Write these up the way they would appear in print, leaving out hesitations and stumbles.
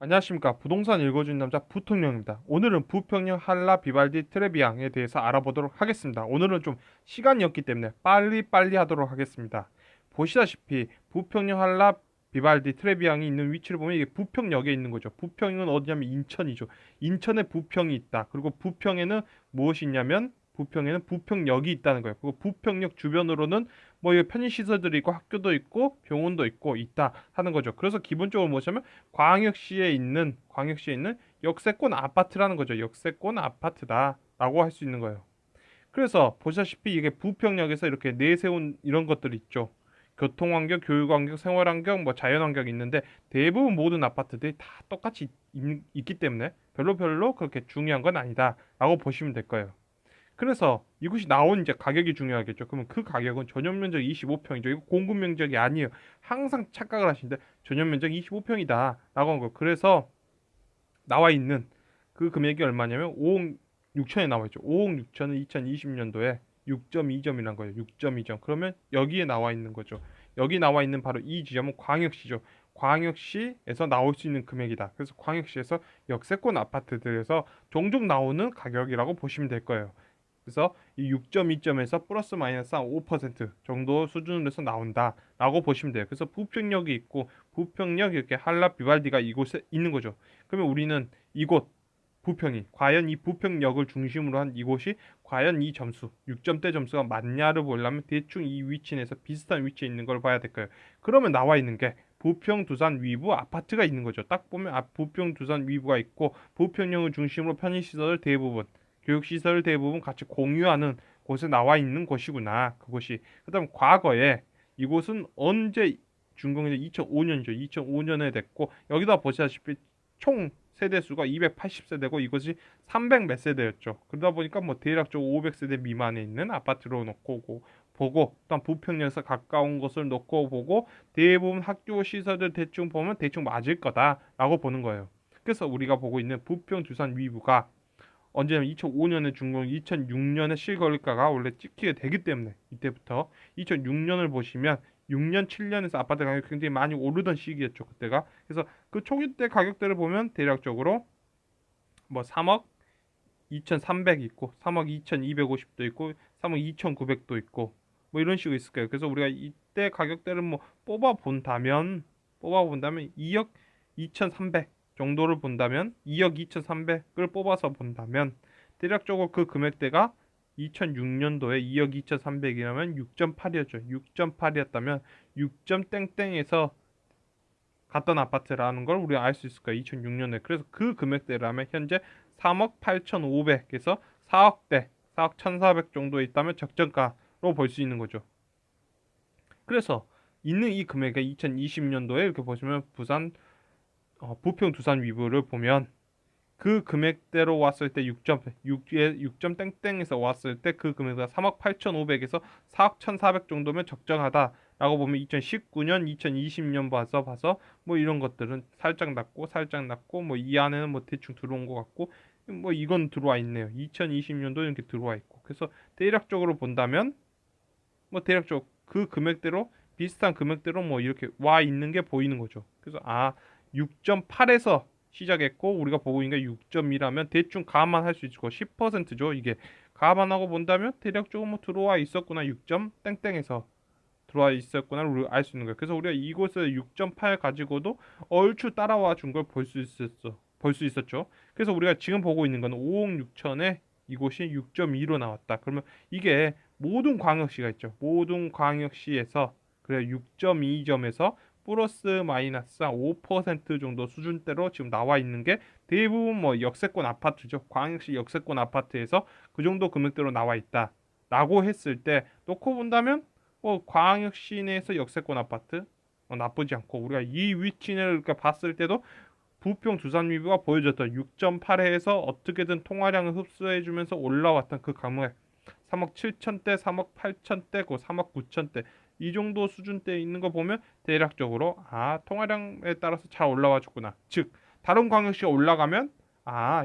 안녕하십니까. 부동산 읽어주는 남자 부통령입니다. 오늘은 부평역 한라 비발디 트레비앙에 대해서 알아보도록 하겠습니다. 오늘은 좀 시간이 없기 때문에 빨리빨리 하도록 하겠습니다. 보시다시피 부평역 한라 비발디 트레비앙이 있는 위치를 보면 이게 부평역에 있는 거죠. 부평은 어디냐면 인천이죠. 인천에 부평이 있다. 그리고 부평에는 무엇이 있냐면 부평에는 부평역이 있다는 거예요. 그리고 부평역 주변으로는 뭐 이게 편의시설들이 있고 학교도 있고 병원도 있고 있다 하는 거죠. 그래서 기본적으로 뭐냐면 광역시에 있는 역세권 아파트라는 거죠. 역세권 아파트다라고 할 수 있는 거예요. 그래서 보시다시피 이게 부평역에서 이렇게 내세운 이런 것들이 있죠. 교통환경, 교육환경, 생활환경, 뭐 자연환경이 있는데 대부분 모든 아파트들이 다 똑같이 있기 때문에 별로 그렇게 중요한 건 아니다라고 보시면 될 거예요. 그래서 이것이 나온 이제 가격이 중요하겠죠. 그러면 그 가격은 전용 면적 25평이죠. 이거 공급 면적이 아니에요. 항상 착각을 하시는데 전용 면적 25평이다라고 한 거. 그래서 나와 있는 그 금액이 얼마냐면 5억 6천에 나와 있죠. 5억 6천은 2020년도에 6.2점이란 거예요. 6.2점. 그러면 여기에 나와 있는 거죠. 여기 나와 있는 바로 이 지점은 광역시죠. 광역시에서 나올 수 있는 금액이다. 그래서 광역시에서 역세권 아파트들에서 종종 나오는 가격이라고 보시면 될 거예요. 그래서 이 6.2점에서 플러스 마이너스 한 5% 정도 수준으로서 나온다라고 보시면 돼요. 그래서 부평역이 있고 부평역 이렇게 한라 비발디가 이곳에 있는 거죠. 그러면 우리는 이곳 부평이 과연 이 부평역을 중심으로 한 이곳이 과연 이 점수 6점대 점수가 맞냐를 보려면 대충 이 위치 내에서 비슷한 위치에 있는 걸 봐야 될까요? 그러면 나와 있는 게 부평 두산 위브 아파트가 있는 거죠. 딱 보면 부평 두산 위브가 있고 부평역을 중심으로 편의시설 대부분 교육시설 대부분 같이 공유하는 곳에 나와 있는 곳이구나. 그곳이. 그다음 과거에 이곳은 언제 준공이 2005년이죠. 2005년에 됐고 여기다 보시다시피 총 세대수가 280세대고 이것이 300 몇 세대였죠. 그러다 보니까 뭐 대략적으로 500세대 미만에 있는 아파트로 놓고 보고 또한 부평역에서 가까운 곳을 놓고 보고 대부분 학교 시설을 대충 보면 대충 맞을 거다라고 보는 거예요. 그래서 우리가 보고 있는 부평 두산 위브가 언제냐면 2005년에 준공, 2006년에 실거래가가 원래 찍히게 되기 때문에 이때부터 2006년을 보시면 6년, 7년에서 아파트 가격이 굉장히 많이 오르던 시기였죠. 그때가. 그래서 그 초기 때 가격대를 보면 대략적으로 뭐 3억 2,300 있고 3억 2,250도 있고 3억 2,900도 있고 뭐 이런 식으로 있을 거예요. 그래서 우리가 이때 가격대를 뭐 뽑아본다면 2억 2,300 정도를 본다면 2억 2,300을 뽑아서 본다면 대략적으로 그 금액대가 2006년도에 2억 2,300이라면 6.8이었죠. 6.8이었다면 6점 땡땡에서 갔던 아파트라는 걸 우리가 알 수 있을 거예요. 2006년에. 그래서 그 금액대라면 현재 3억 8,500에서 4억대, 4억 1,400 정도에 있다면 적정가로 볼 수 있는 거죠. 그래서 있는 이 금액에 2020년도에 이렇게 보시면 부평 두산 위브를 보면 그 금액대로 왔을 때 6점 땡땡에서 왔을 때 그 금액대가 3억 8,500에서 4억 1,400 정도면 적정하다라고 보면 2019년, 2020년 봐서 뭐 이런 것들은 살짝 낮고 뭐 이 안에는 뭐 대충 들어온 것 같고 뭐 이건 들어와 있네요. 2020년도 이렇게 들어와 있고 그래서 대략적으로 본다면 뭐 대략적으로 그 금액대로 비슷한 금액대로 뭐 이렇게 와 있는 게 보이는 거죠. 그래서 6.8에서 시작했고 우리가 보고 있는 게 6.2라면 대충 감안할 수 있고 10%죠. 이게 감안하고 본다면 대략적으로 뭐 들어와 있었구나 6점 땡땡에서 들어와 있었구나를 우리가 알 수 있는 거예요. 그래서 우리가 이곳에 6.8 가지고도 얼추 따라와 준 걸 볼 수 있었어. 볼 수 있었죠. 그래서 우리가 지금 보고 있는 건 5억 6천에 이곳이 6.2로 나왔다. 그러면 이게 모든 광역시가 있죠. 모든 광역시에서 그래 6.2점에서 플러스 마이너스 한 5% 정도 수준대로 지금 나와 있는 게 대부분 뭐 역세권 아파트죠. 광역시 역세권 아파트에서 그 정도 금액대로 나와 있다. 라고 했을 때 놓고 본다면 광역 시내에서 역세권 아파트 나쁘지 않고 우리가 이 위치를 이렇게 봤을 때도 부평 두산 리뷰가 보여줬던 6.8회에서 어떻게든 통화량을 흡수해주면서 올라왔던 그 감액 3억 7천대, 3억 8천대, 그 3억 9천대 이 정도 수준대에 있는 거 보면 대략적으로 통화량에 따라서 잘 올라와 줬구나. 즉 다른 광역시가 올라가면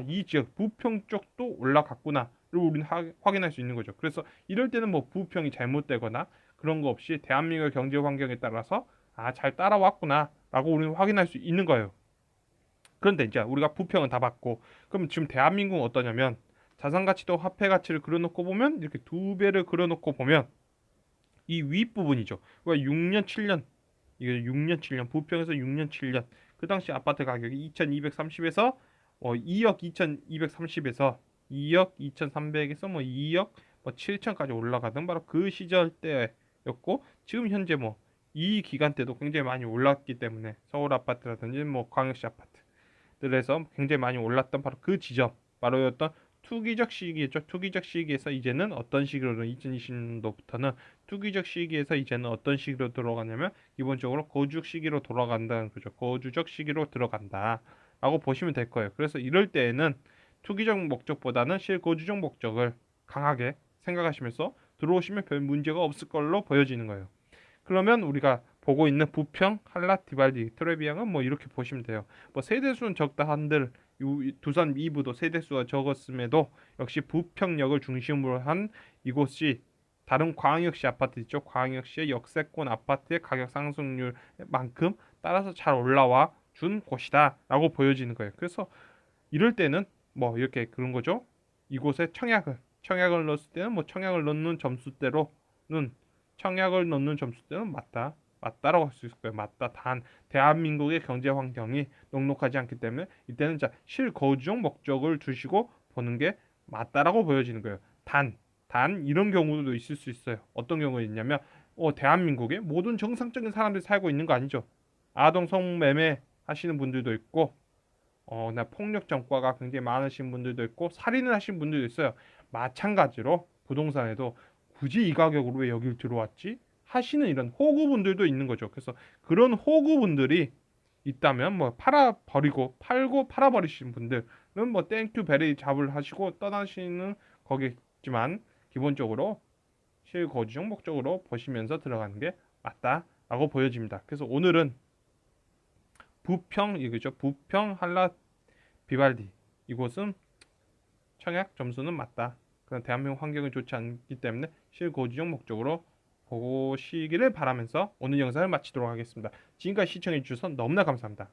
이 지역 부평 쪽도 올라갔구나를 우리는 확인할 수 있는 거죠. 그래서 이럴 때는 뭐 부평이 잘못되거나 그런 거 없이 대한민국의 경제 환경에 따라서 잘 따라왔구나라고 우리는 확인할 수 있는 거예요. 그런데 이제 우리가 부평은 다 봤고, 그럼 지금 대한민국은 어떠냐면 자산 가치도 화폐 가치를 그려놓고 보면 이렇게 두 배를 그려놓고 보면 이 윗부분이죠. 그러니까 6년 7년, 이게 6년 7년, 부평에서 6년 7년, 그 당시 아파트 가격이 2230에서 2억 2230에서 2억 2300에서 뭐 2억 뭐 7천까지 올라가던 바로 그 시절 때였고, 지금 현재 뭐 이 기간 때도 굉장히 많이 올랐기 때문에 서울 아파트라든지 뭐 광역시 아파트들에서 굉장히 많이 올랐던 바로 그 지점, 바로였던 투기적 시기였죠. 투기적 시기에서 이제는 어떤 시기로, 2020년도부터는 투기적 시기에서 이제는 어떤 시기로 들어가냐면 기본적으로 거주적 시기로 돌아간다는 거죠. 거주적 시기로 들어간다라고 보시면 될 거예요. 그래서 이럴 때에는 투기적 목적보다는 실거주적 목적을 강하게 생각하시면서 들어오시면 별 문제가 없을 걸로 보여지는 거예요. 그러면 우리가 보고 있는 부평, 한라, 디발디, 트레비앙은 뭐 이렇게 보시면 돼요. 뭐 세대수는 적다 한들 두산 이부도 세대수가 적었음에도 역시 부평역을 중심으로 한 이곳이 다른 광역시 아파트 있죠. 광역시의 역세권 아파트의 가격 상승률만큼 따라서 잘 올라와 준 곳이다라고 보여지는 거예요. 그래서 이럴 때는 뭐 이렇게 그런 거죠. 이곳에 청약을 넣었을 때는 뭐 청약을 넣는 점수대로는 청약을 넣는 점수대는 맞다라고 할 수 있을 거예요. 맞다. 단 대한민국의 경제 환경이 녹록하지 않기 때문에 이때는 자 실거주용 목적을 두시고 보는 게 맞다라고 보여지는 거예요. 단 이런 경우도 있을 수 있어요. 어떤 경우가 있냐면 대한민국에 모든 정상적인 사람들이 살고 있는 거 아니죠. 아동 성매매 하시는 분들도 있고 나 폭력 전과가 굉장히 많으신 분들도 있고 살인을 하신 분들도 있어요. 마찬가지로 부동산에도 굳이 이 가격으로 왜 여길 들어왔지? 하시는 이런 호구분들도 있는 거죠. 그래서 그런 호구분들이 있다면 뭐 팔고 팔아버리신 분들은 뭐 땡큐 베리 잡을 하시고 떠나시는 거겠지만 기본적으로 실거주용 목적으로 보시면서 들어가는 게 맞다라고 보여집니다. 그래서 오늘은 부평 이거죠. 부평 한라 비발디 이곳은 청약 점수는 맞다. 그런 대한민국 환경이 좋지 않기 때문에 실거주용 목적으로 보시기를 바라면서 오늘 영상을 마치도록 하겠습니다. 지금까지 시청해 주셔서 너무나 감사합니다.